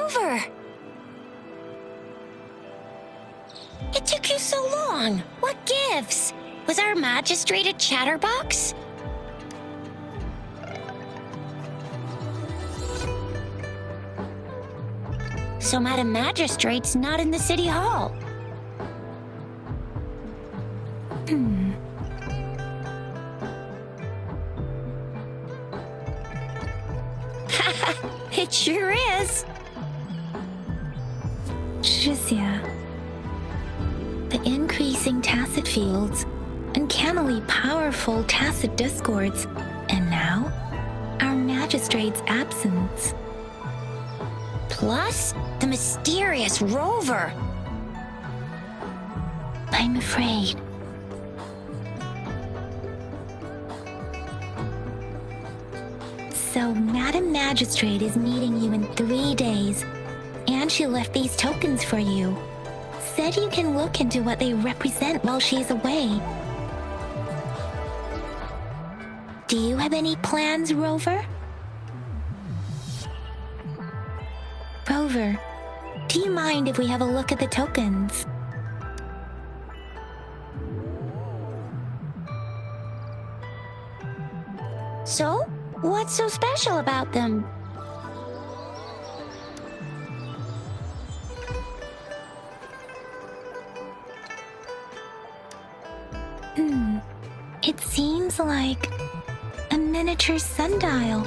Rover! It took you so long. What gives? Was our magistrate a chatterbox? So Madam Magistrate's not in the city hall. It sure is. Tricia. The increasing tacit fields, uncannily powerful tacit discords, and now, our magistrate's absence. Plus, the mysterious Rover. I'm afraid. So, Madam Magistrate is meeting you in 3 days, and she left these tokens for you. Said you can look into what they represent while she's away. Do you have any plans, Rover? Rover, do you mind if we have a look at the tokens? So, what's so special about them? It seems like a miniature sundial.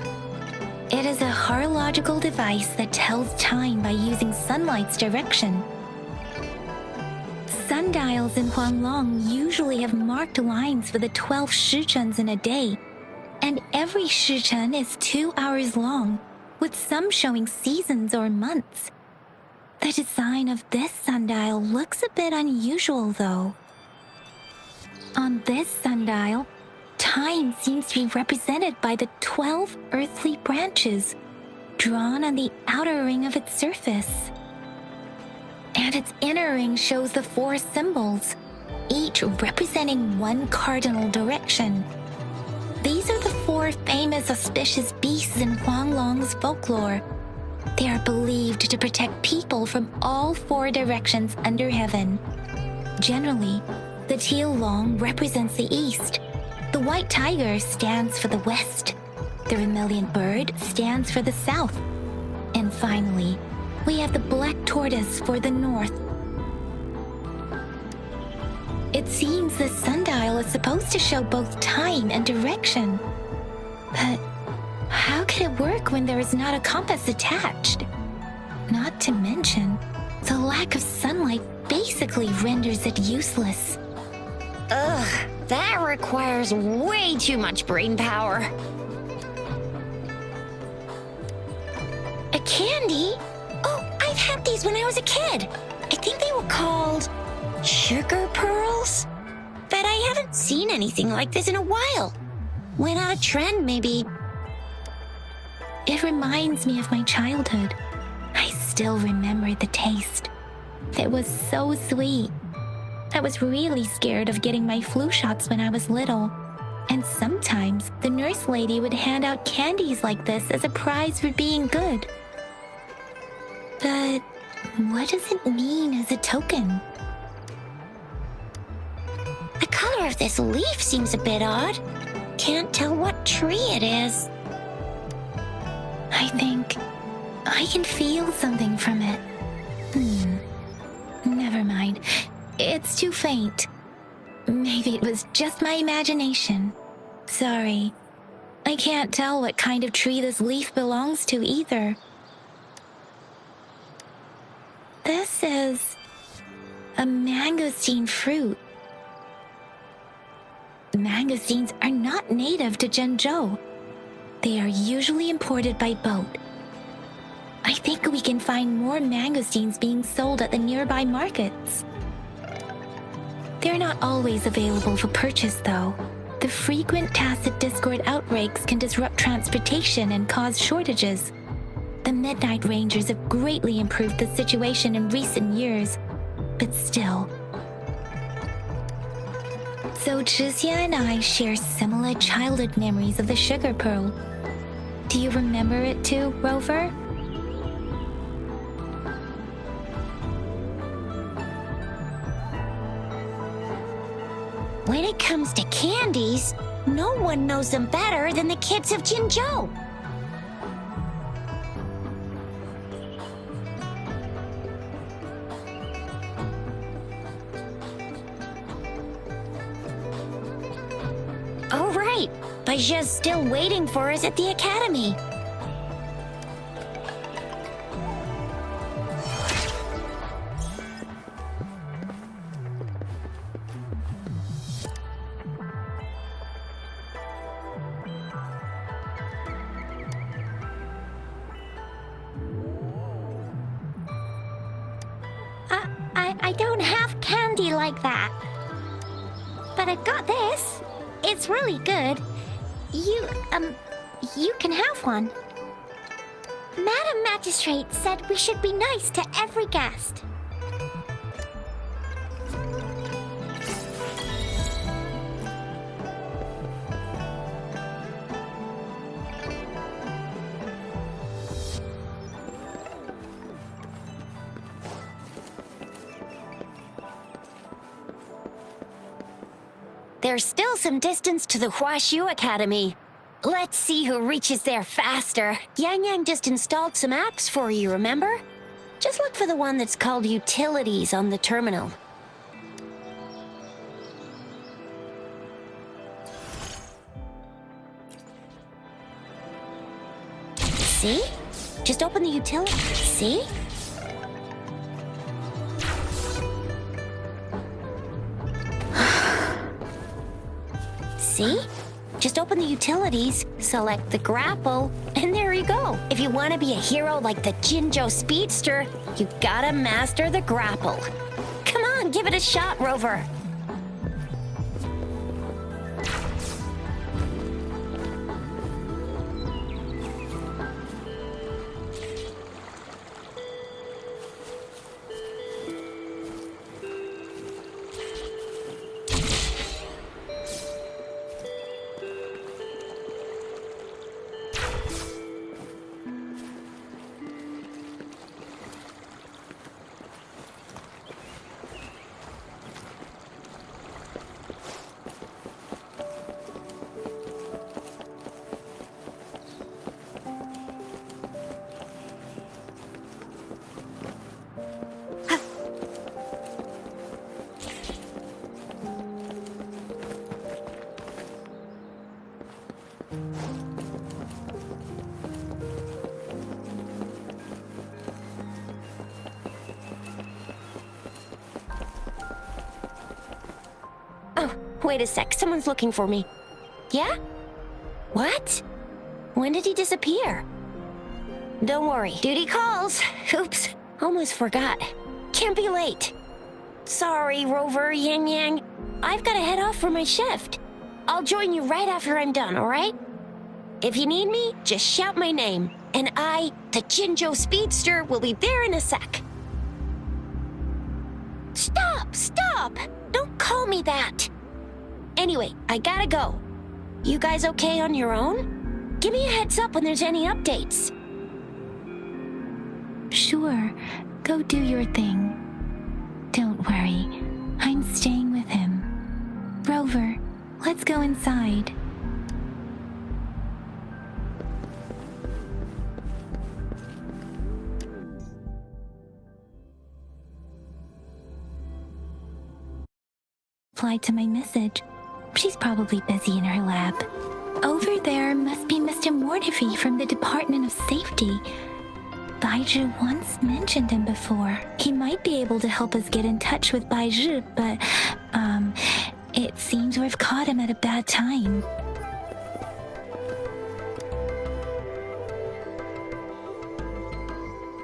It is a horological device that tells time by using sunlight's direction. Sundials in Huanglong usually have marked lines for the 12 shichens in a day, and every shichen is 2 hours long, with some showing seasons or months. The design of this sundial looks a bit unusual, though. On this sundial, time seems to be represented by the 12 earthly branches drawn on the outer ring of its surface. And its inner ring shows the 4 symbols, each representing one cardinal direction. These are the 4 famous auspicious beasts in Huanglong's folklore. They are believed to protect people from all 4 directions under heaven. Generally, the teal long represents the east. The white tiger stands for the west. The vermilion bird stands for the south. And finally, we have the black tortoise for the north. It seems the sundial is supposed to show both time and direction. But how could it work when there is not a compass attached? Not to mention, the lack of sunlight basically renders it useless. Ugh, that requires way too much brain power. A candy? Oh, I've had these when I was a kid. I think they were called sugar pearls? But I haven't seen anything like this in a while. Went out of trend, maybe. It reminds me of my childhood. I still remember the taste. It was so sweet. I was really scared of getting my flu shots when I was little. And sometimes the nurse lady would hand out candies like this as a prize for being good. But what does it mean as a token? The color of this leaf seems a bit odd. Can't tell what tree it is. I think I can feel something from it. Never mind. It's too faint. Maybe it was just my imagination. Sorry. I can't tell what kind of tree this leaf belongs to either. This is a mangosteen fruit. Mangosteens are not native to Zhengzhou. They are usually imported by boat. I think we can find more mangosteens being sold at the nearby markets. They're not always available for purchase, though. The frequent tacit discord outbreaks can disrupt transportation and cause shortages. The Midnight Rangers have greatly improved the situation in recent years, but still. So Tricia and I share similar childhood memories of the sugar pearl. Do you remember it too, Rover? When it comes to candies, no one knows them better than the kids of Jinzhou. Oh, right. Baiji's still waiting for us at the academy. I don't have candy like that. But I've got this. It's really good. You can have one. Madam Magistrate said we should be nice to every guest. There's still some distance to the Huaxiu Academy. Let's see who reaches there faster. Yang Yang just installed some apps for you, remember? Just look for the one that's called Utilities on the terminal. See? Just open the utility. See? See? Just open the utilities, select the grapple, and there you go. If you want to be a hero like the Jinzhou Speedster, you gotta master the grapple. Come on, give it a shot, Rover. Oh, wait a sec. Someone's looking for me. Yeah? What? When did he disappear? Don't worry. Duty calls. Oops. Almost forgot. Can't be late. Sorry, Rover, Yang Yang. I've got to head off for my shift. I'll join you right after I'm done, all right? If you need me, just shout my name. And I, the Jinzhou Speedster, will be there in a sec. Stop! Stop! Don't call me that! Anyway, I gotta go. You guys okay on your own? Give me a heads up when there's any updates. Sure, go do your thing. Don't worry, I'm staying with him. Rover, let's go inside. Replied to my message. She's probably busy in her lab. Over there must be Mr. Mortifi from the Department of Safety. Baizhi once mentioned him before. He might be able to help us get in touch with Baizhi, but, it seems we've caught him at a bad time.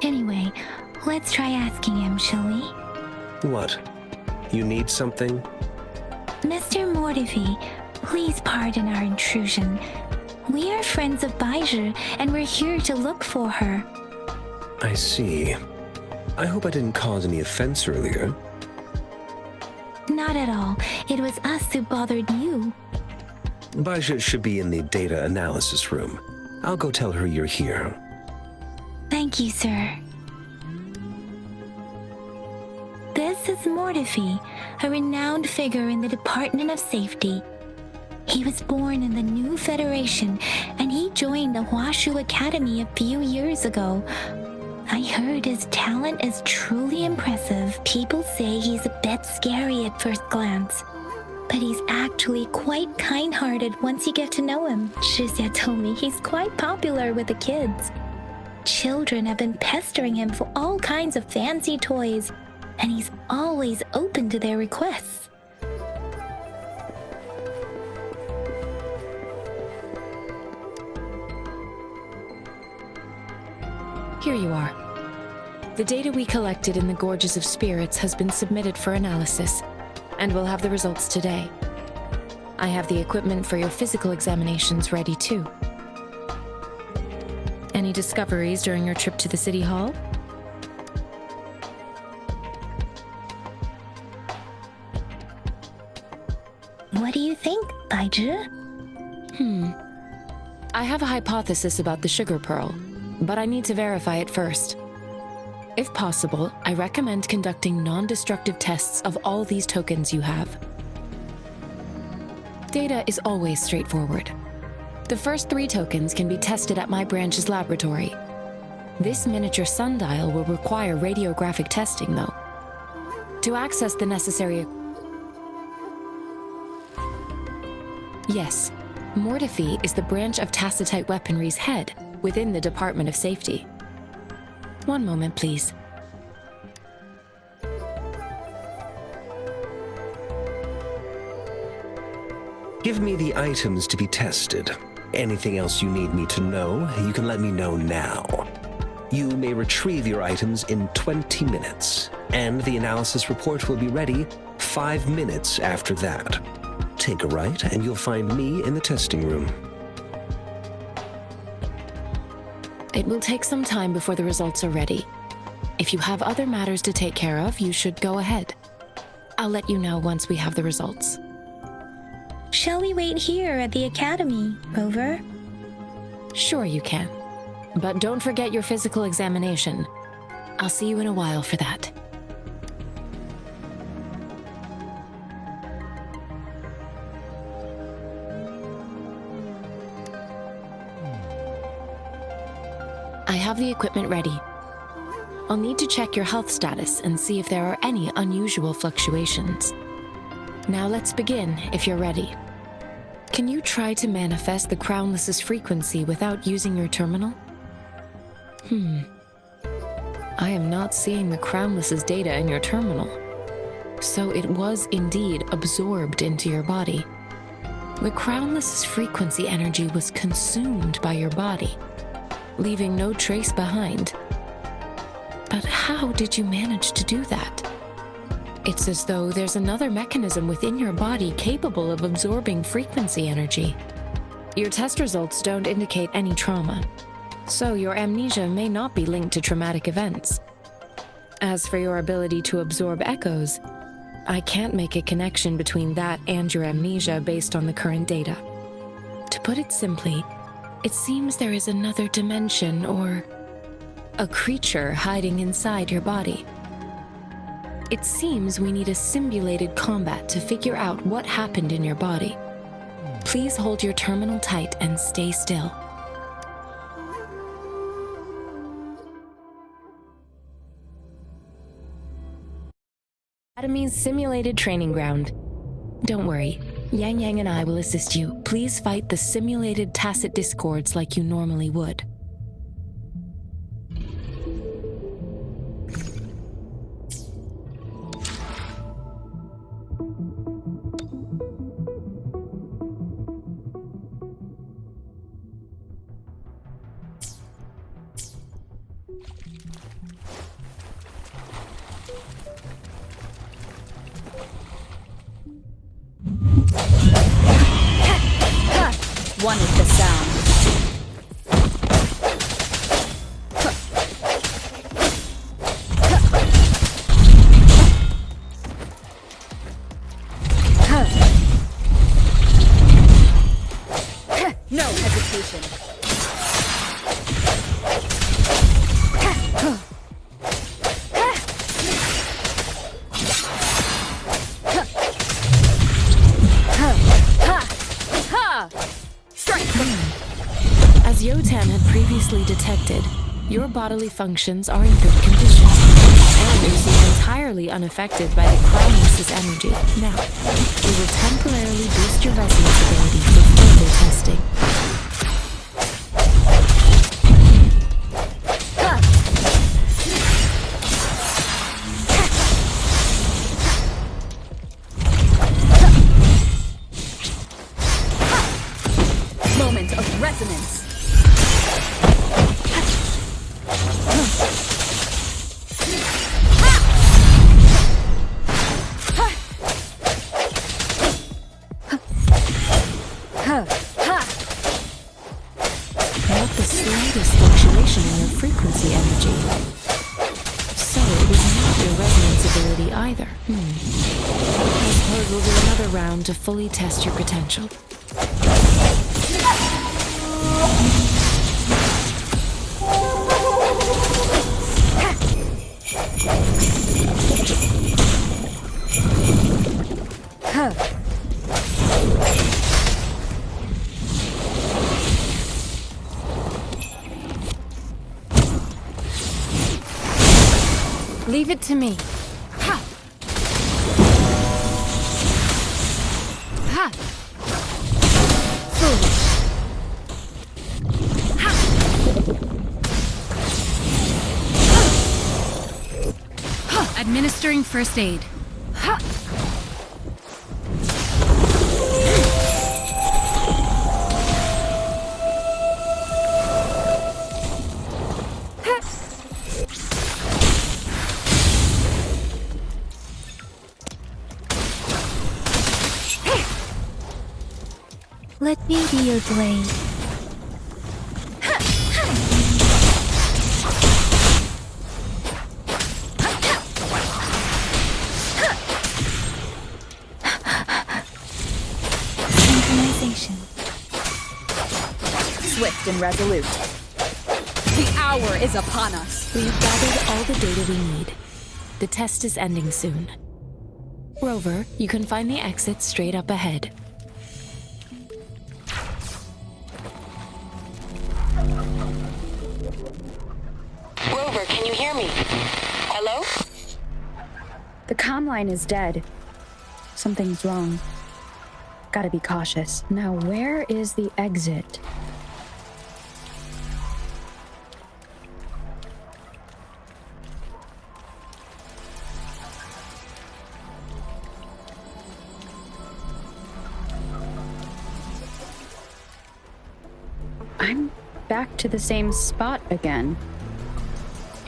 Anyway, let's try asking him, shall we? What? You need something? Mr. Mortifi, please pardon our intrusion. We are friends of Baizhi, and we're here to look for her. I see. I hope I didn't cause any offense earlier. Not at all. It was us who bothered you. Baizhi should be in the data analysis room. I'll go tell her you're here. Thank you, sir. This is Mortifi, a renowned figure in the Department of Safety. He was born in the new Federation, and he joined the Huashu Academy a few years ago. I heard his talent is truly impressive. People say he's a bit scary at first glance, but he's actually quite kind-hearted once you get to know him. Shizia told me he's quite popular with the kids. Children have been pestering him for all kinds of fancy toys, and he's always open to their requests. Here you are. The data we collected in the Gorges of Spirits has been submitted for analysis, and we'll have the results today. I have the equipment for your physical examinations ready too. Any discoveries during your trip to the City Hall? What do you think, Baizhi? I have a hypothesis about the sugar pearl, but I need to verify it first. If possible, I recommend conducting non-destructive tests of all these tokens you have. Data is always straightforward. The first 3 tokens can be tested at my branch's laboratory. This miniature sundial will require radiographic testing, though. To access the necessary... Yes, Mortifi is the branch of Tacitite Weaponry's head within the Department of Safety. One moment, please. Give me the items to be tested. Anything else you need me to know, you can let me know now. You may retrieve your items in 20 minutes, and the analysis report will be ready 5 minutes after that. Take a right, and you'll find me in the testing room. It will take some time before the results are ready. If you have other matters to take care of, you should go ahead. I'll let you know once we have the results. Shall we wait here at the Academy, Rover? Sure you can. But don't forget your physical examination. I'll see you in a while for that. I have the equipment ready. I'll need to check your health status and see if there are any unusual fluctuations. Now let's begin, if you're ready. Can you try to manifest the Crownless's frequency without using your terminal? I am not seeing the Crownless's data in your terminal. So it was indeed absorbed into your body. The Crownless's frequency energy was consumed by your body, leaving no trace behind. But how did you manage to do that? It's as though there's another mechanism within your body capable of absorbing frequency energy. Your test results don't indicate any trauma, so your amnesia may not be linked to traumatic events. As for your ability to absorb echoes, I can't make a connection between that and your amnesia based on the current data. To put it simply, it seems there is another dimension or a creature hiding inside your body. It seems we need a simulated combat to figure out what happened in your body. Please hold your terminal tight and stay still. Academy's simulated training ground. Don't worry, Yang Yang and I will assist you. Please fight the simulated tacit discords like you normally would. One is the sound. No hesitation. previously detected, your bodily functions are in good condition, and you seem entirely unaffected by the Crownless's energy. Now, we will temporarily boost your resonance ability for further testing. Moment of resonance. Not the slightest fluctuation in your frequency energy. So it was not your resonance ability either. I suppose we'll do another round to fully test your potential. Leave it to me. Ha! Ha! Foolish. Ha! Ha! Administering first aid. Ha! Let me be your blade. Synchronization. Swift and resolute. The hour is upon us. We have gathered all the data we need. The test is ending soon. Rover, you can find the exit straight up ahead. Rover, can you hear me? Hello? The comm line is dead. Something's wrong. Gotta be cautious. Now, where is the exit? I'm back to the same spot again.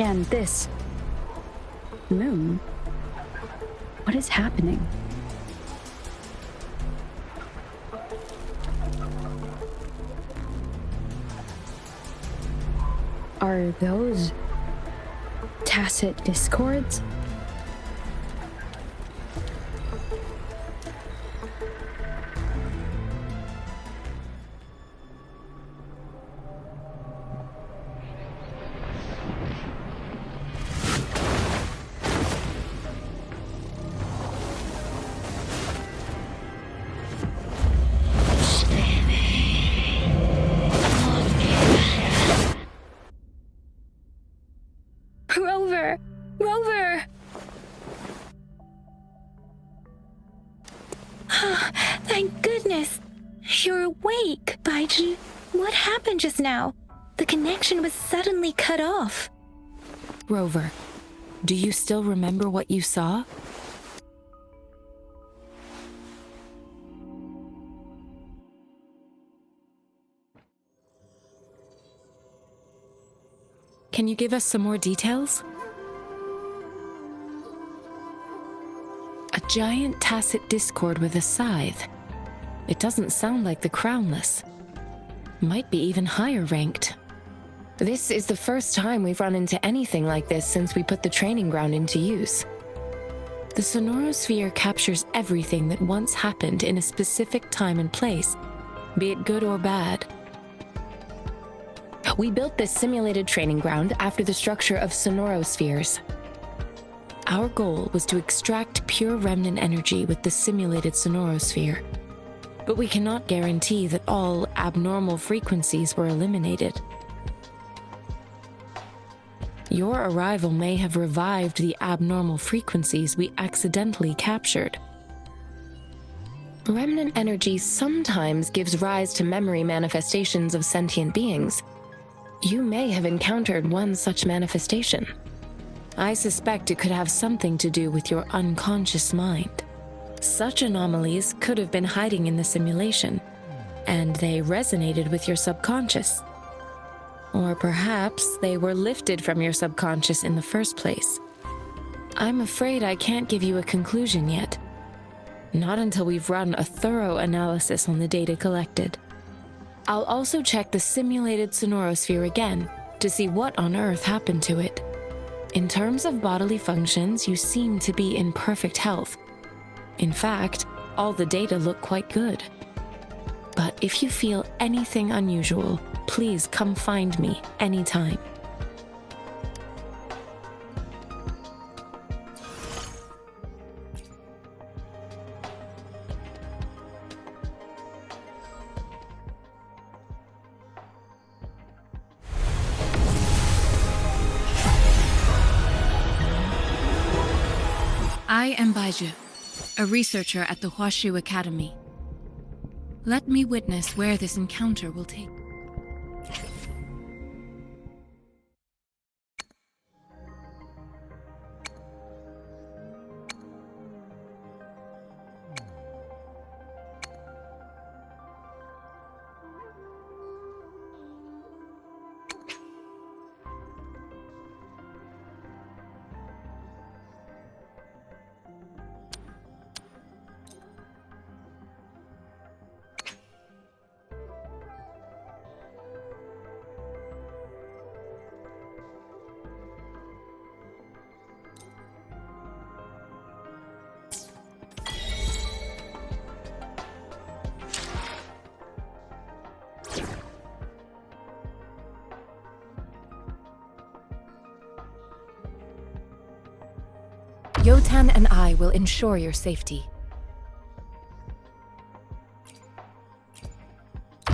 And this moon. What is happening? Are those tacit discords? Rover! Rover! Thank goodness! You're awake, Baiju. What happened just now? The connection was suddenly cut off. Rover, do you still remember what you saw? Can you give us some more details? A giant tacit discord with a scythe. It doesn't sound like the Crownless. Might be even higher ranked. This is the first time we've run into anything like this since we put the training ground into use. The sonorosphere captures everything that once happened in a specific time and place, be it good or bad. We built this simulated training ground after the structure of sonorospheres. Our goal was to extract pure remnant energy with the simulated sonorosphere, but we cannot guarantee that all abnormal frequencies were eliminated. Your arrival may have revived the abnormal frequencies we accidentally captured. Remnant energy sometimes gives rise to memory manifestations of sentient beings. You may have encountered one such manifestation. I suspect it could have something to do with your unconscious mind. Such anomalies could have been hiding in the simulation, and they resonated with your subconscious. Or perhaps they were lifted from your subconscious in the first place. I'm afraid I can't give you a conclusion yet. Not until we've run a thorough analysis on the data collected. I'll also check the simulated sonorosphere again to see what on earth happened to it. In terms of bodily functions, you seem to be in perfect health. In fact, all the data look quite good. But if you feel anything unusual, please come find me anytime. I am Baiju, a researcher at the Huashu Academy. Let me witness where this encounter will take. Yotan and I will ensure your safety.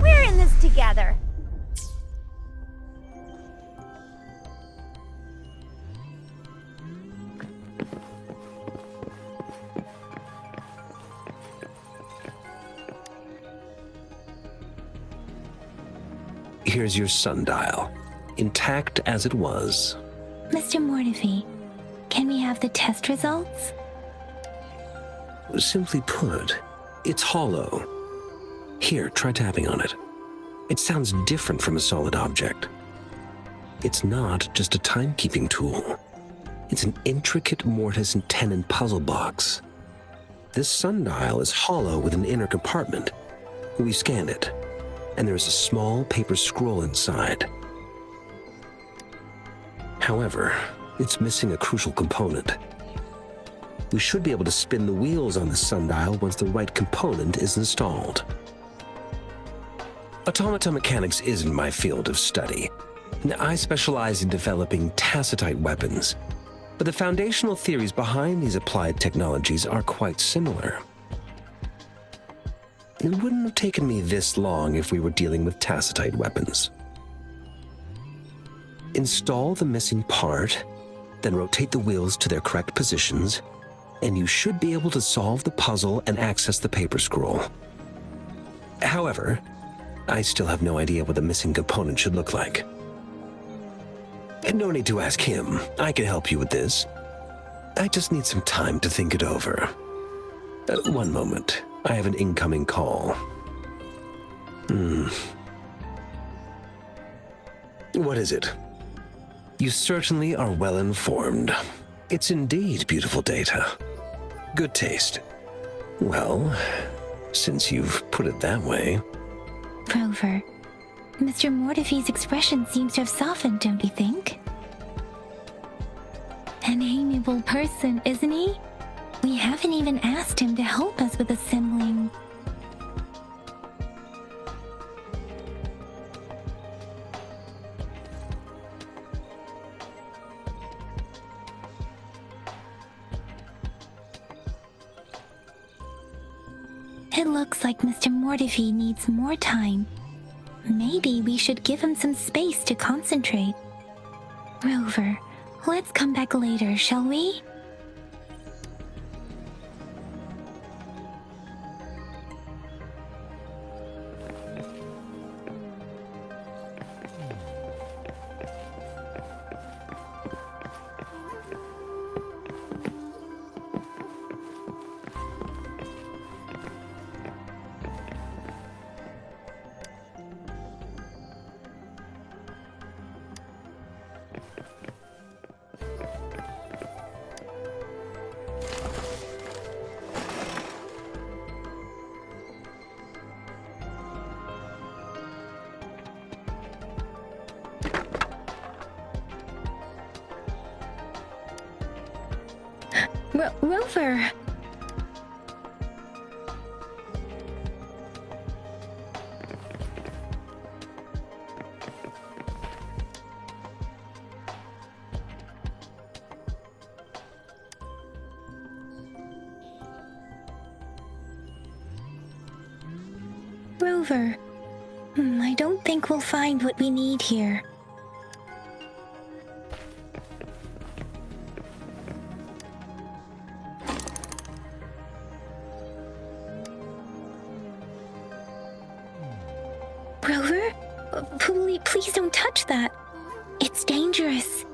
We're in this together. Here's your sundial, intact as it was. Mr. Mortefi, can we have the test results? Simply put, it's hollow. Here, try tapping on it. It sounds different from a solid object. It's not just a timekeeping tool. It's an intricate mortise and tenon puzzle box. This sundial is hollow with an inner compartment. We scanned it, and there's a small paper scroll inside. However, it's missing a crucial component. We should be able to spin the wheels on the sundial once the right component is installed. Automata mechanics isn't my field of study. I specialize in developing tacitite weapons, but the foundational theories behind these applied technologies are quite similar. It wouldn't have taken me this long if we were dealing with tacitite weapons. Install the missing part, then rotate the wheels to their correct positions, and you should be able to solve the puzzle and access the paper scroll. However, I still have no idea what the missing component should look like. And no need to ask him. I can help you with this. I just need some time to think it over. One moment. I have an incoming call. What is it? You certainly are well informed. It's indeed beautiful data. Good taste. Well, since you've put it that way. Rover, Mr. Mortefi's expression seems to have softened, don't you think? An amiable person, isn't he? We haven't even asked him to help us with assembling. It looks like Mr. Mortefi needs more time. Maybe we should give him some space to concentrate. Rover, Let's come back later, shall we? Rover! Rover, I don't think we'll find what we need here. Rover? Please don't touch that. It's dangerous.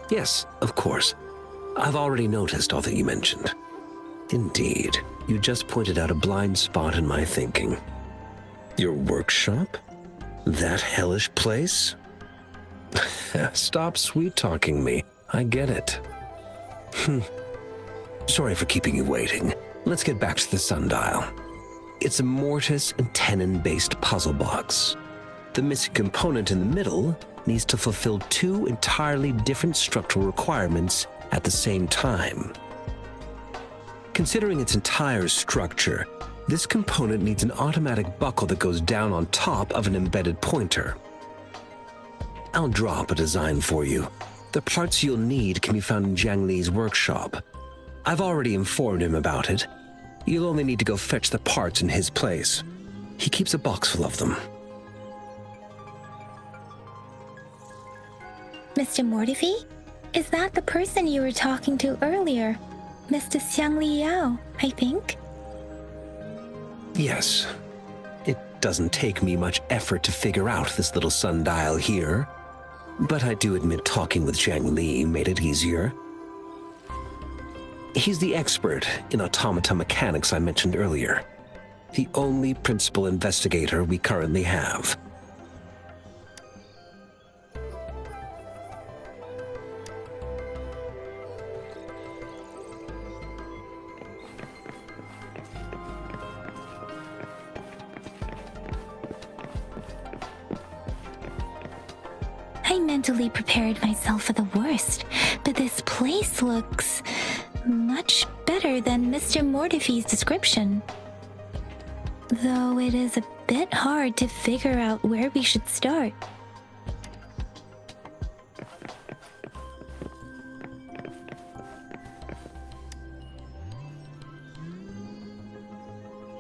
Yes, of course. I've already noticed all that you mentioned. Indeed, you just pointed out a blind spot in my thinking. Your workshop? That hellish place? Stop sweet-talking me. I get it. Sorry for keeping you waiting. Let's get back to the sundial. It's a mortise and tenon-based puzzle box. The missing component in the middle needs to fulfill two entirely different structural requirements at the same time. Considering its entire structure, this component needs an automatic buckle that goes down on top of an embedded pointer. I'll draw up a design for you. The parts you'll need can be found in Jiang Li's workshop. I've already informed him about it. You'll only need to go fetch the parts in his place. He keeps a box full of them. Mr. Mortifi? Is that the person you were talking to earlier? Mr. Xiang Liao, I think? Yes. It doesn't take me much effort to figure out this little sundial here. But I do admit talking with Jiang Li made it easier. He's the expert in automata mechanics I mentioned earlier. The only principal investigator we currently have. I mentally prepared myself for the worst, but this place looks much better than Mr. Mortifi's description. Though it is a bit hard to figure out where we should start.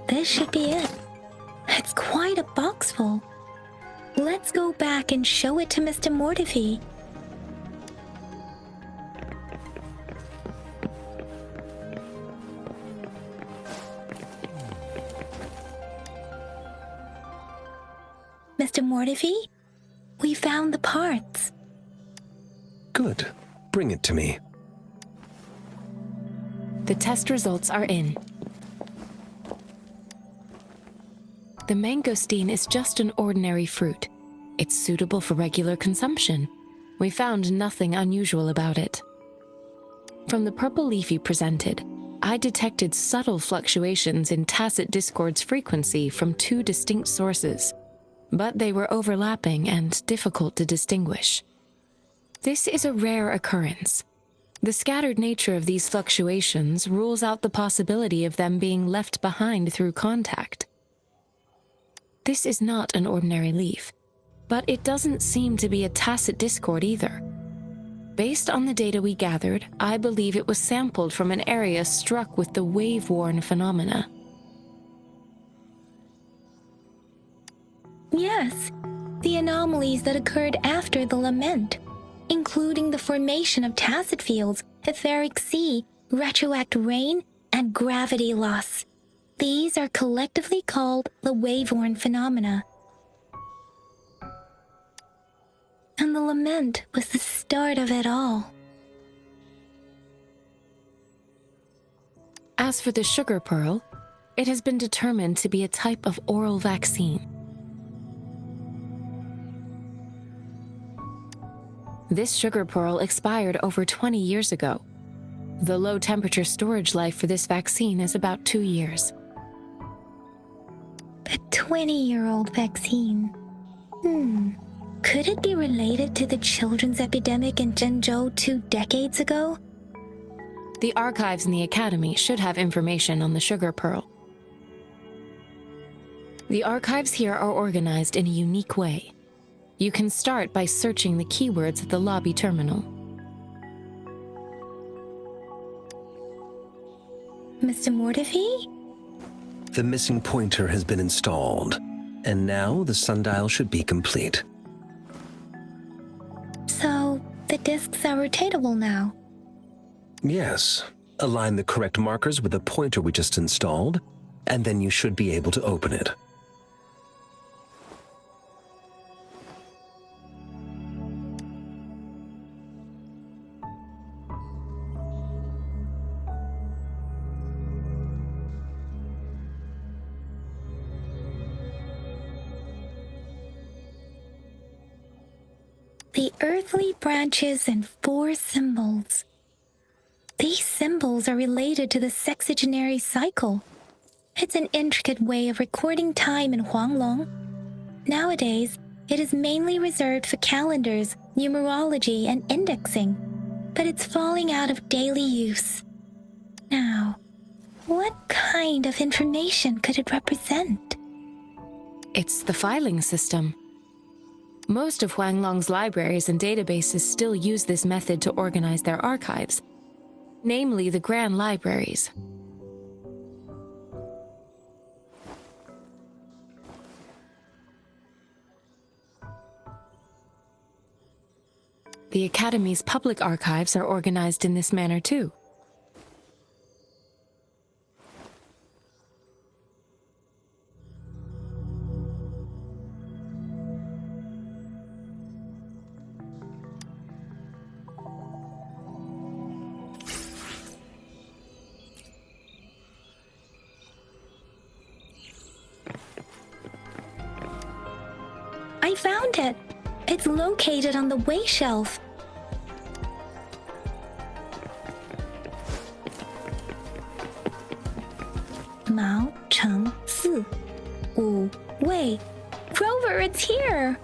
This should be it. It's quite a box full. Let's go back and show it to Mr. Mortifi. Mr. Mortifi. We found the parts. Good. Bring it to me. The test results are in. The mangosteen is just an ordinary fruit. It's suitable for regular consumption. We found nothing unusual about it. From the purple leaf you presented, I detected subtle fluctuations in tacit discord's frequency from two distinct sources, but they were overlapping and difficult to distinguish. This is a rare occurrence. The scattered nature of these fluctuations rules out the possibility of them being left behind through contact. This is not an ordinary leaf, but it doesn't seem to be a tacit discord either. Based on the data we gathered, I believe it was sampled from an area struck with the wave-worn phenomena. Yes, the anomalies that occurred after the lament, including the formation of tacit fields, etheric sea, retroact rain, and gravity loss. These are collectively called the wave-worn phenomena. And the lament was the start of it all. As for the sugar pearl, it has been determined to be a type of oral vaccine. This sugar pearl expired over 20 years ago. The low-temperature storage life for this vaccine is about 2 years. A 20-year-old vaccine. Could it be related to the children's epidemic in Zhengzhou 2 decades ago? The archives in the Academy should have information on the sugar pearl. The archives here are organized in a unique way. You can start by searching the keywords at the lobby terminal. Mr. Mortifi? The missing pointer has been installed, and now the sundial should be complete. So, the discs are rotatable now. Yes. Align the correct markers with the pointer we just installed, and then you should be able to open it. The earthly branches and 4 symbols. These symbols are related to the sexagenary cycle. It's an intricate way of recording time in Huanglong. Nowadays, it is mainly reserved for calendars, numerology, and indexing, but it's falling out of daily use. Now, what kind of information could it represent? It's the filing system. Most of Huanglong's libraries and databases still use this method to organize their archives, namely the Grand Libraries. The Academy's public archives are organized in this manner too. I found it. It's located on the way shelf. Mao Cheng Si, Wu Wei. Grover, it's here.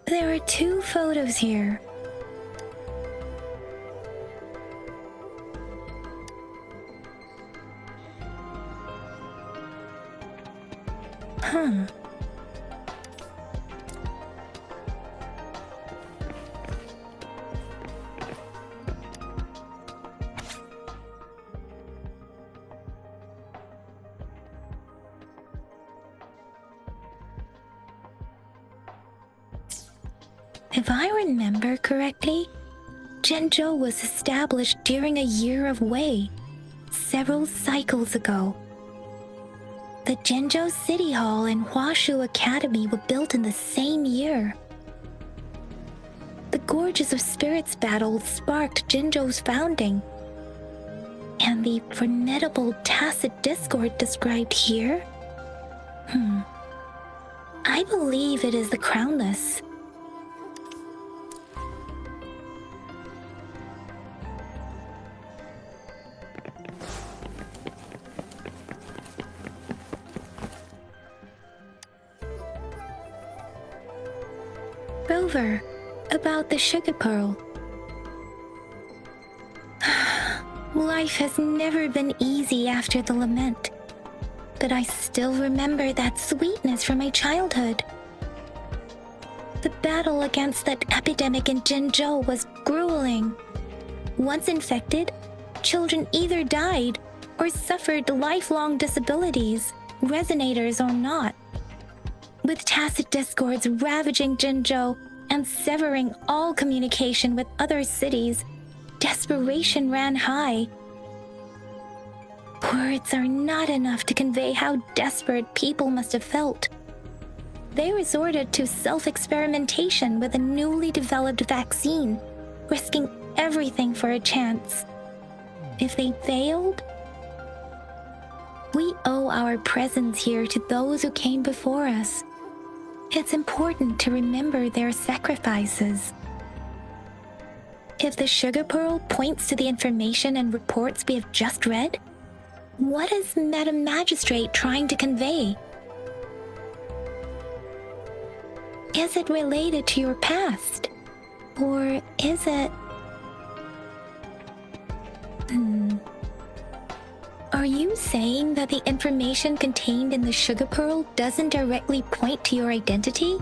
There are 2 photos here. Huh. If I remember correctly, Zhenzhou was established during a year of Wei, several cycles ago. The Zhenzhou City Hall and Huashu Academy were built in the same year. The Gorges of Spirits battle sparked Zhenzhou's founding. And the formidable tacit discord described here? I believe it is the Crownless. Rover, about the sugar pearl. Life has never been easy after the lament, but I still remember that sweetness from my childhood. The battle against that epidemic in Zhenzhou was grueling. Once infected, children either died or suffered lifelong disabilities, resonators or not. With tacit discords ravaging Zhenzhou and severing all communication with other cities, desperation ran high. Words are not enough to convey how desperate people must have felt. They resorted to self-experimentation with a newly developed vaccine, risking everything for a chance. If they failed, we owe our presence here to those who came before us. It's important to remember their sacrifices. If the sugar pearl points to the information and reports we have just read, what is Madam Magistrate trying to convey? Is it related to your past? Or is it... Are you saying that the information contained in the sugar pearl doesn't directly point to your identity?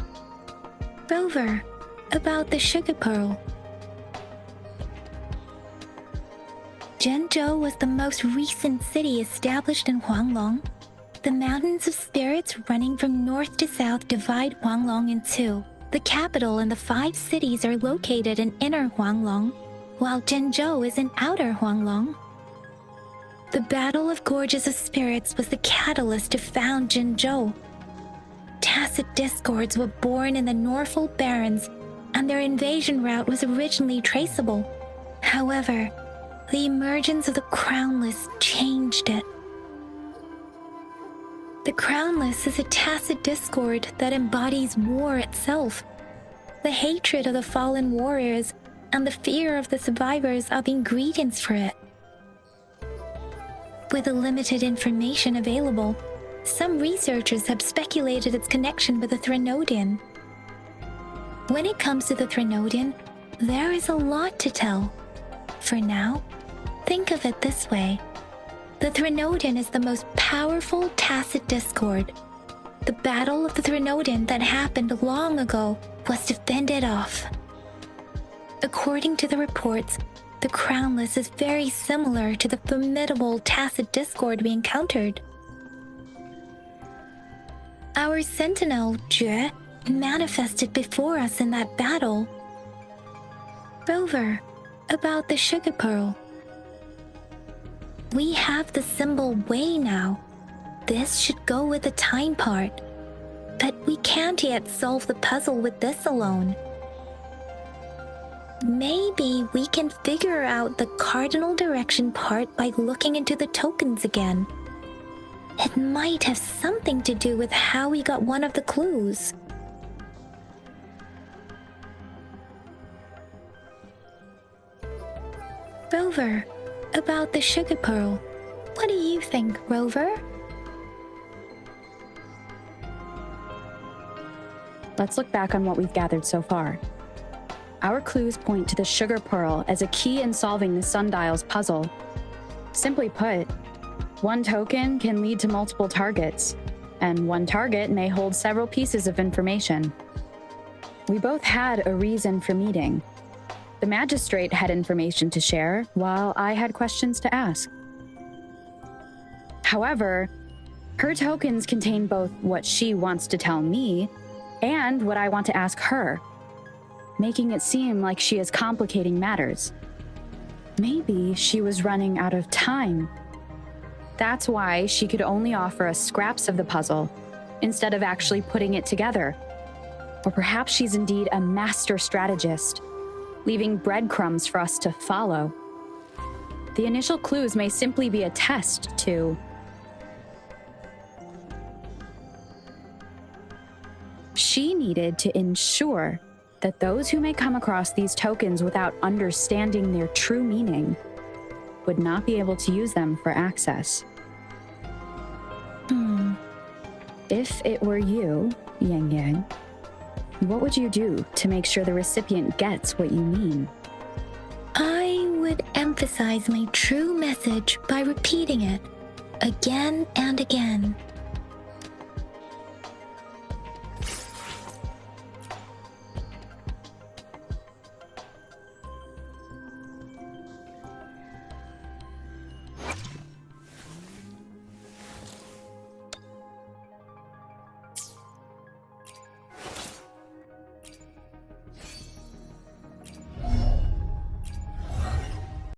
Rover, about the sugar pearl. Zhenzhou was the most recent city established in Huanglong. The mountains of spirits running from north to south divide Huanglong in 2. The capital and the 5 cities are located in inner Huanglong, while Zhenzhou is in outer Huanglong. The Battle of Gorges of Spirits was the catalyst to found Zhenzhou. Tacit discords were born in the Norfolk Barrens, and their invasion route was originally traceable. However, the emergence of the Crownless changed it. The Crownless is a tacit discord that embodies war itself. The hatred of the fallen warriors and the fear of the survivors are the ingredients for it. With the limited information available, some researchers have speculated its connection with the Threnodian. When it comes to the Threnodian, there is a lot to tell. For now, think of it this way. The Threnodian is the most powerful tacit discord. The Battle of the Threnodian that happened long ago was to fend it off. According to the reports, the Crownless is very similar to the formidable tacit discord we encountered. Our sentinel, Jue, manifested before us in that battle. Rover, about the sugar pearl. We have the symbol Wei now. This should go with the time part. But we can't yet solve the puzzle with this alone. Maybe we can figure out the cardinal direction part by looking into the tokens again. It might have something to do with how we got one of the clues. Rover, about the sugar pearl. What do you think, Rover? Let's look back on what we've gathered so far. Our clues point to the sugar pearl as a key in solving the sundial's puzzle. Simply put, one token can lead to multiple targets, and one target may hold several pieces of information. We both had a reason for meeting. The magistrate had information to share, while I had questions to ask. However, her tokens contain both what she wants to tell me and what I want to ask her, making it seem like she is complicating matters. Maybe she was running out of time. That's why she could only offer us scraps of the puzzle instead of actually putting it together. Or perhaps she's indeed a master strategist, leaving breadcrumbs for us to follow. The initial clues may simply be a test to... She needed to ensure that those who may come across these tokens without understanding their true meaning would not be able to use them for access. If it were you, Yang Yang, what would you do to make sure the recipient gets what you mean? I would emphasize my true message by repeating it again and again.